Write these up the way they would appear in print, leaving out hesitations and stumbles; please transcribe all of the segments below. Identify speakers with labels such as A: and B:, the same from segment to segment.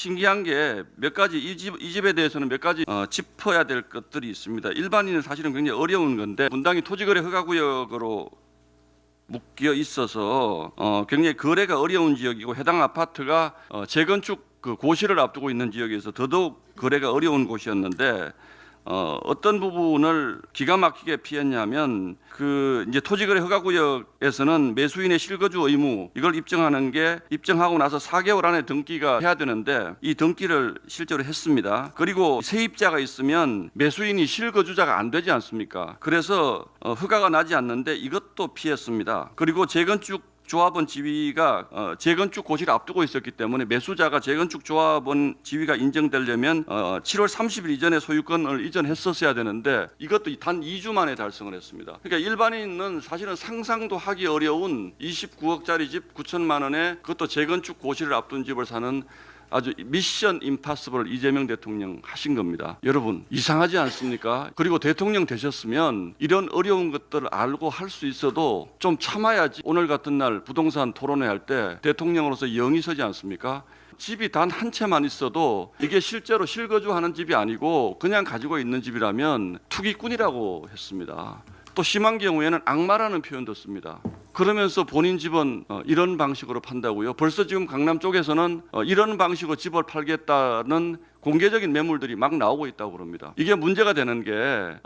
A: 신기한 게 몇 가지 이 집에 대해서는 몇 가지 짚어야 될 것들이 있습니다. 일반인은 사실은 굉장히 어려운 건데 분당이 토지거래 허가구역으로 묶여 있어서 굉장히 거래가 어려운 지역이고 해당 아파트가 재건축 그 고시를 앞두고 있는 지역에서 더더욱 거래가 어려운 곳이었는데 어떤 부분을 기가 막히게 피했냐면 그 이제 토지거래 허가구역에서는 매수인의 실거주 의무 이걸 입증하고 나서 4개월 안에 등기가 해야 되는데 이 등기를 실제로 했습니다. 그리고 세입자가 있으면 매수인이 실거주자가 안 되지 않습니까? 그래서 허가가 나지 않는데 이것도 피했습니다. 그리고 재건축 조합원 지위가 재건축 고시를 앞두고 있었기 때문에 매수자가 재건축 조합원 지위가 인정되려면 7월 30일 이전에 소유권을 이전했었어야 되는데 이것도 단 2주 만에 달성을 했습니다. 그러니까 일반인은 사실은 상상도 하기 어려운 29억짜리 집 9천만 원에 그것도 재건축 고시를 앞둔 집을 사는 아주 미션 임파서블을 이재명 대통령 하신 겁니다. 여러분 이상하지 않습니까? 그리고 대통령 되셨으면 이런 어려운 것들을 알고 할 수 있어도 좀 참아야지. 오늘 같은 날 부동산 토론회 할 때 대통령으로서 영이 서지 않습니까? 집이 단 한 채만 있어도 이게 실제로 실거주하는 집이 아니고 그냥 가지고 있는 집이라면 투기꾼이라고 했습니다. 또 심한 경우에는 악마라는 표현도 씁니다. 그러면서 본인 집은 이런 방식으로 판다고요. 벌써 지금 강남 쪽에서는 이런 방식으로 집을 팔겠다는 공개적인 매물들이 막 나오고 있다고 그럽니다. 이게 문제가 되는 게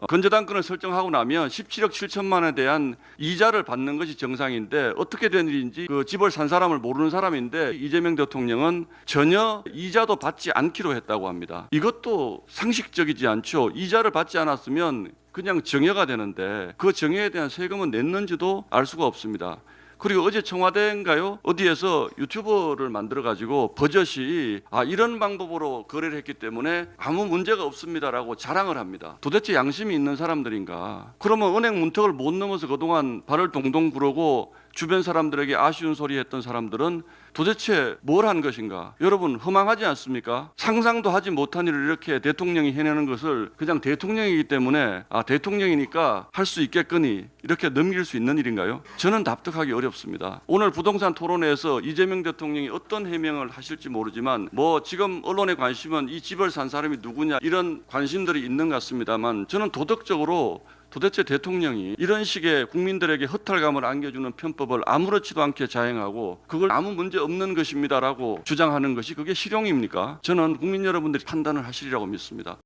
A: 건저당권을 설정하고 나면 17억 7천만 원에 대한 이자를 받는 것이 정상인데 어떻게 된 일인지 그 집을 산 사람을 모르는 사람인데 이재명 대통령은 전혀 이자도 받지 않기로 했다고 합니다. 이것도 상식적이지 않죠. 이자를 받지 않았으면 그냥 정여가 되는데 그 정여에 대한 세금은 냈는지도 알 수가 없습니다. 그리고 어제 청와대인가요? 어디에서 유튜버를 만들어가지고 버젓이 이런 방법으로 거래를 했기 때문에 아무 문제가 없습니다라고 자랑을 합니다. 도대체 양심이 있는 사람들인가? 그러면 은행 문턱을 못 넘어서 그동안 발을 동동 구르고 주변 사람들에게 아쉬운 소리 했던 사람들은 도대체 뭘 한 것인가? 여러분 허망하지 않습니까? 상상도 하지 못한 일을 이렇게 대통령이 해내는 것을 그냥 대통령이기 때문에 대통령이니까 할 수 있겠거니 이렇게 넘길 수 있는 일인가요? 저는 납득하기 어렵습니다. 오늘 부동산 토론회에서 이재명 대통령이 어떤 해명을 하실지 모르지만 지금 언론의 관심은 이 집을 산 사람이 누구냐 이런 관심들이 있는 것 같습니다만 저는 도덕적으로 도대체 대통령이 이런 식의 국민들에게 허탈감을 안겨주는 편법을 아무렇지도 않게 자행하고 그걸 아무 문제 없는 것입니다라고 주장하는 것이 그게 실용입니까? 저는 국민 여러분들이 판단을 하시리라고 믿습니다.